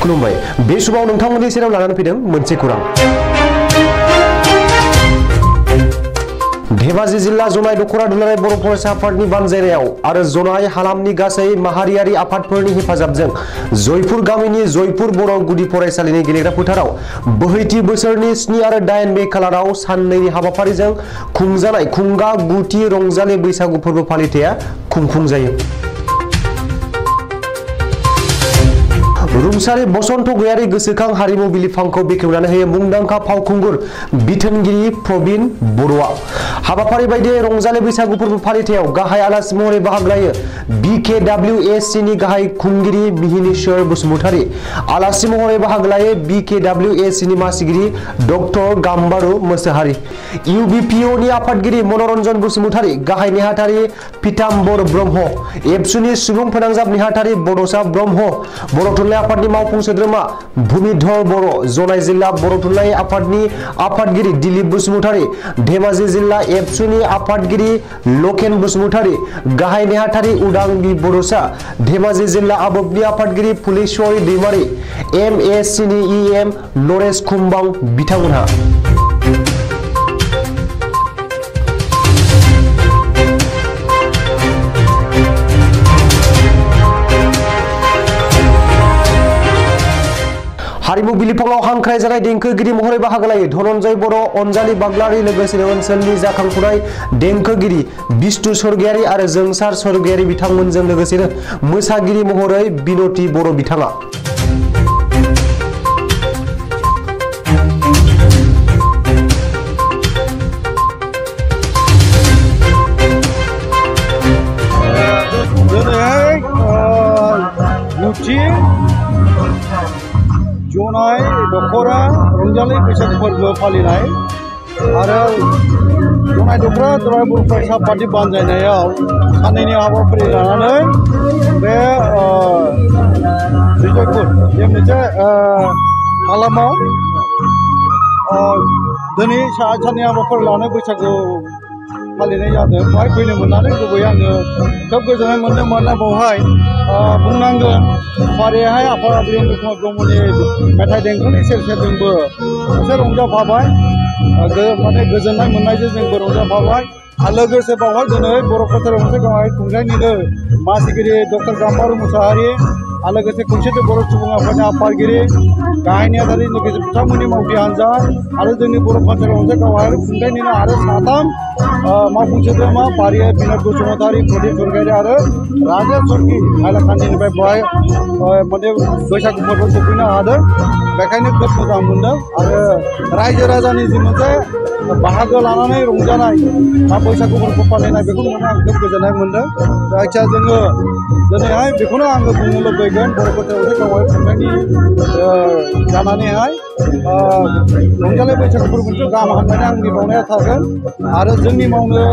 खुलुमबाय बे समाव नोंथांमोननि सेराव लानानै फैदों मोनसे खौरां धेमाजि जिल्ला जनाय दखरा दुलाराय बर' फरायसा आफादनि बानजायनायाव आरो जनाय हालामनि गासै माहारियारि आफादफोरनि हेफाजाबजों जयपुर गामिनि जयपुर बर' गुदि फरायसालिनि गेलेग्रा फोथाराव बोहैथि बोसोरनि 7 आरो 8 मे खालाराव साननैनि हाबाफारिजों खुंजानाय खुंगा गुथि रंजालि बैसागु फोरबो फालिथाया खुंफुंजायो। रुंसारि बसन्त गयारि गोसोखां हारिमु बिलिफांखौ बेखेवनानै होयो मुंदांखा फावखुंगुर बिथोनगिरि प्रबिन बर'आ। हाबाफारि बायदियै रंजालि बैसागु फोरबो फालिथायाव गाहाय आलासि महरै बाहागो लायो BKWSC नि गाहाय खुंगिरि मिहिनीश्वर बसुमतारी। आलासि महरै बाहागो लायो BKWSC नि मासिगिरि डक्टर गाम्बारु मोसाहारि, UBPO नि आफादगिरि मनरन्जन बसुमतारी, गाहाय नेहाथारि पीताम्बर ब्रह्म, एबसुनि सुबुं फोनांजाब नेहाथारि बड'सा ब्रह्म, बर' थुनलाइ आफादनि मावफुं सोद्रोमा भूमिधर बर', जनाय जिल्ला बर' थुनलाइ आफादनि आफादगिरि दिलीप बसुमतारी, धेमाजि जिल्ला एबसुनि आफादगिरि लकेन बसुमतारी, गाहाय नेहाथारि उदां बि बड'सा, धेमाजि जिल्ला आबोबनि आफादगिरि फुलेश्वरी दैमारी, MSC नि EM नरेश खुम्बां बिथांमोनहा। हारिमु बिलिफाङाव हांख्रायजानाय देंखोगिरि महरै बाहागो लायो धनन्जय बर', अनजालि बाग्लारि, लोगोसेनो ओनसोलनि जाखांफुनाय देंखोगिरि बिष्टु स्वर्गियारि आरो जोंसार स्वर्गियारि बिथांमोनजों लोगोसेनो मोसागिरि महरै बिनति बर' बिथाङा। जनाय दखरा रंजालि बैसागु फोरबो फालिनाय आरो जनाय दखरा दुलाराय बर' फरायसा आफादनि बानजायनायाव साननैनि हाबाफारि लानानै बे जयपुर बे मोनसे हालामाव दिनै साननै हाबाफारि लानानै बैसागु फालिनाय जादों। बेवहाय फैनो मोननानै गुबैयै आङो खोब गोजोननाय मोनदों। मानोना बेवहाय बुंनांगोन फारियाहाय आफा बिरेन्द्र कुमार ब्रह्मनि मेथाइ देंखोनि सेरजोंबो एसे रंजाफाबाय, माने गोजोननाय मोननायजों जोंबो रंजाफाबाय। आरो लोगोसे बेवहाय दिनै बर' कलचार मोनसे गाहाय खुंथायनिनो मासिगिरि डक्टर गाम्बारु मोसाहारि आरो लोगोसे खौसेथि बर' सुबुं आफादनि आफादगिरि गाहाय नेहाथारि लोगोसे बिथांमोननि मावथि हान्जा आरो जोंनि बर' कलचार मोनसे गाहाय खुंथायनिनो आरो 3 मावफुं सोद्रोमा फारिया बिनोद बसुमतारी, प्रदीप स्वर्गियारि आरो राजेश सर्की हाइलाकान्दिनिफ्राय बेवहाय माने बैसागु फोरबो सफैनो हादों। बेखायनो खोब मोजां मोनदों आरो रायजो राजानि जि मोनसे बाहागो लानानै रंजानाय बैसागु फोरबो फालिनाय बेखौ नुनानै आं खोब गोजोननाय मोनदों। जायखिया जोङो दिनैहाय बेखौनो आङो बुंनो लुबैगोन बर' कलचार मोनसे गावारि खुंथायनि जानानैहाय रंजालि बैसागु फोरबोखौ गाहाम हामलायनाय आंनि बावनाया थागोन आरो जोंनि मावनो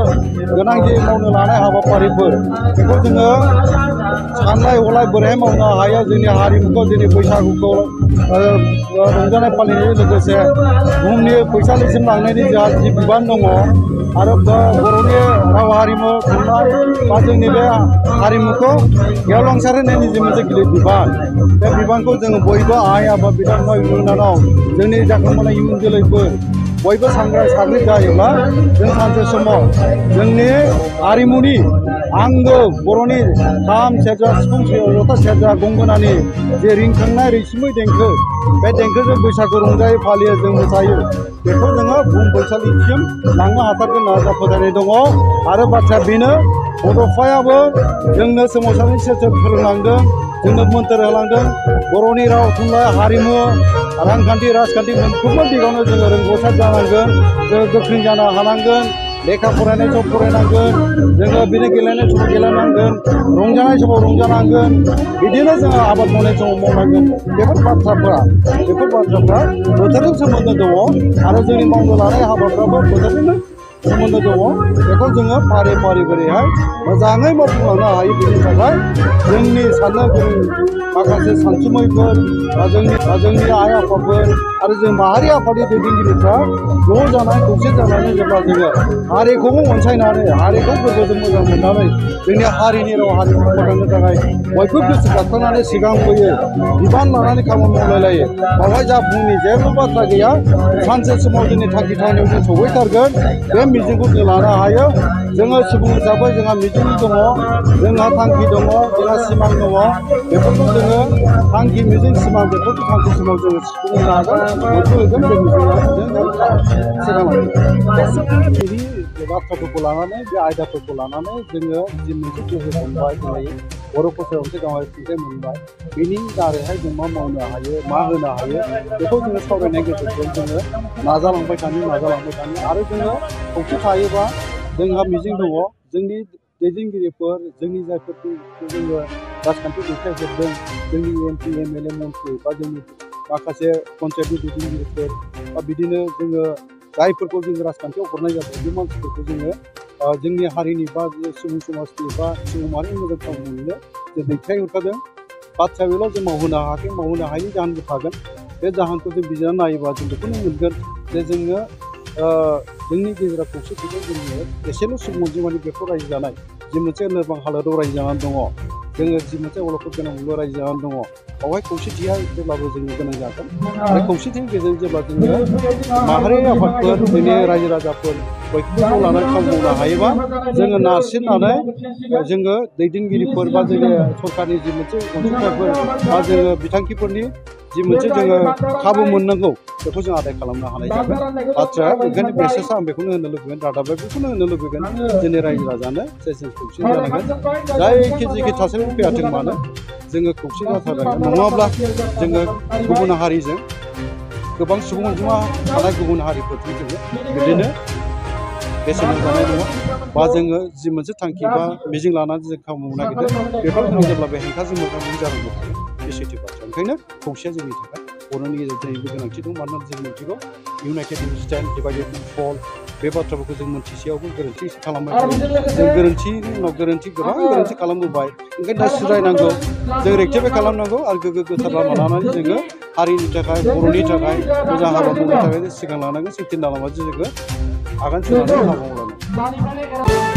गोनां जे मावनो लानाय हाबाफारिफोर बेखौ जोङो सानलाय हलाय बोरैहाय मावनो हायो। जोंनि हारिमुखौ दिनै बैसागुखौ रंजानाय फालिनायजों लोगोसे बुहुमनि फैसालिसिम लांनायनि जोंहा जि बिबान दङ आरो बर'नि राव हारिमु थुनलाइ बा जोंनि बे हारिमुखौ गेवलांसार होनायनि जि मोनसे गिदिर बिबान, बे बिबानखौ जोङो बयबो आइ आफा बिदा फंबाय बिनानाव जोंनि जाखांबोनाय इयुन जोलैफोर बयबो सांग्रां साग्रिद जायोब्ला जों सानसे समाव जोंनि हारिमुनि आंगो बर'नि खाम सेरजा सिफुं जथा सेरजा गंगोनानि जे रिंखांनाय रैसुमै देंखो, बे देंखोजों बैसागु रंजायो फालियो जों मोसायो, बेखौ जोङो बुहुम फैसालिसिम लांनो हाथारगोन होनना फोथायनाय दङ। आरो बाथ्राया बेनो बड'फायाबो जोंनो सोमावसारनि सेरजों फोरोंलांदों, जोंनो मोन्थोर होलांदों। बर'नि राव थुनलाइ हारिमु रांखान्थि राजखान्थि मोनफ्रोमबो दिगावनो जोङो रोंगौसार जानांगोन, जोङो गोख्रों जानो हानांगोन, लेखा फरायनाय समाव फरायनांगोन, जोङो बिदिनो गेलेनाय समाव गेलेनांगोन, रंजानाय समाव रंजानांगोन, बिदिनो जोङो आबाद मावनाय समाव मावनांगोन। बेफोर बाथ्राफ्रा बोथोरजों सोमोन्दो दङ आरो जोंनि मावनो लानाय हाबाफ्राबो बोथोरजोंनो सोमोन्दो दङ बेखौ जोङो फारि फारि बोरैहाय मोजाङै मावफुंलांनो हायो बेनि थाखाय जोंनि साननो गोरों माखासे सानसुमैफोर बा जोंनि आइ आफाफोर आरो जों माहारि आफादनि दैदेनगिरिफ्रा ज' जानानै खौसे जानानै जेब्ला जोङो हारिखौबो अनसायनानै हारिखौ गोरबोजों मोजां मोननानै जोंनि हारिनि राव हारिमुखौ फोथांनो थाखाय बयबो गोसो गाथारनानै सिगां फैयो बिबान लानानै खामानि मावलायलायो बावहाय जाफुंनि जेबो बाथ्रा गैया सानसे समाव जोंनि थांखि थानायाव जों सहैथारगोन बे मिजिंखौ जों लानो हायो जोङो सुबुं हिसाबै जोंहा मिजिं दङ जोंहा थांखि दङ जोंहा सिमां दङ बेफोरखौ जोङो थांखि मिजिं सिमां बेफोरखौ थांखि समाव जोङो सुफुंनो हागोन मोनफुंगोन बे मिजिङा जों सिगांलांगोन बिदि बाथ्राफोरखौ लानानै बे आयदाफोरखौ लानानै जोङो जि मोनसे गोहो मोनबाय दिनै बर' फसंथान गावारि खुंथाइ मोनबाय बिनि दारैहाय जों मा मावनो हायो मा होनो हायो बेखौ जोङो सावरायनायनि गेजेरजों जोङो नाजालांबाय थानो आरो जोङो खौसे थायोबा जोंहा मिजिं दङ जोंनि दैदेनगिरिफोर जोंनि जायफोरखौ जोङो राजखान्थि दैथायहरदों जोंनि MP MLA मन्थ्रि बा जोंनि माखासे पन्सायतनि दैदेनगिरिफोर बा बिदिनो जोङो जायफोरखौ जोङो राजखान्थियाव हरनाय जादों बे मानसिफोरखौ जोङो जोंनि हारिनि बा सुबुं समाजनि बा सुबुं माहारिनि मोजां खामानि मोननो जों दैथायहरखादों बाथ्रा बेल' जों मावहोनो हायाखै मावहोनो हायैनि जाहोनबो थागोन बे जाहोनखौ जों बिजिरनानै नायोबा जों बेखौनो मोनगोन जे जोङो जोंनि गेजेराव खौसेथिखौ जोङो एसेल' सुबुं अनजिमानि बेखौ रायजो जानाय जि मोनसे लोरबां हालोदाव रायजो जानानै दङ जोङो जि मोनसे अलखद गोनां मुलुगाव रायजो जानानै दङ बावहाय खौसेथिया जेब्लाबो जोंनो गोनां जागोन आरो खौसेथिनि गेजेरजों जेब्ला जोङो माहारियारि आफादफोर जोंनि रायजो राजाफोर बयखौबो लानानै खामानि मावनो हायोबा जोङो नारसिननानै जोङो दैदेनगिरिफोर बा जोङो सरकारनि जि मोनसे अनसुंथाइफोर बा जोङो बिथांखिफोरनि जि मोनसे जोङो खाबु मोननांगौ बेखौ जों आदाय खालामनो हानाय जागोन बाथ्राया ओंखायनो मेसेजआ आं बेखौनो होनो लुबैगोन रादाबा बेखौनो होनो लुबैगोन जोंनि रायजो राजानो जे जों खौसे जानांगोन जायखि जेखि थासारियाव फैयाथों मानो जोङो खौसे जाथारनांगोन नङाब्ला जोङो गुबुन हारिजों गोबां सुबुं अनजिमा थानाय गुबुन हारिफोरजों जोङो बिदिनो बेसेन होजानाय नङा बा जोङो जि मोनसे थांखि बा मिजिं लानानै जों खामानि मावनो नागिरदों बेफोराव जोङो जेब्लाबो हेंथाजों मोगा मोगि जानांगौ बे सैथो बाथ्रा ओंखायनो खौसेया जोंनि थाखाय बर'नि गेजेरजों जेरैबो गोनांथि दं मानोना जों मिथिगौ इउनाइटेड इन स्टेन्ड डिभाइडेड इन फल बे बाथ्राफोरखौ जों मोनथिसेयावबो गोरोन्थि खालामबाय थायो जों गोरोन्थिनि उनाव गोरोन्थि गोबां गोरोन्थि खालामबोबाय ओंखायनो दा सुद्रायनांगौ जों रेक्टिफाइ खालामनांगौ आरो गोग्गो गोथार लामा लानानै जोङो हारिनि थाखाय बर'नि थाखाय मोजां हाबा मावनो थाखाय सिगां लानांगोन सैथो लामाजों जोङो आगान सुरनानै हाबा मावलांगोन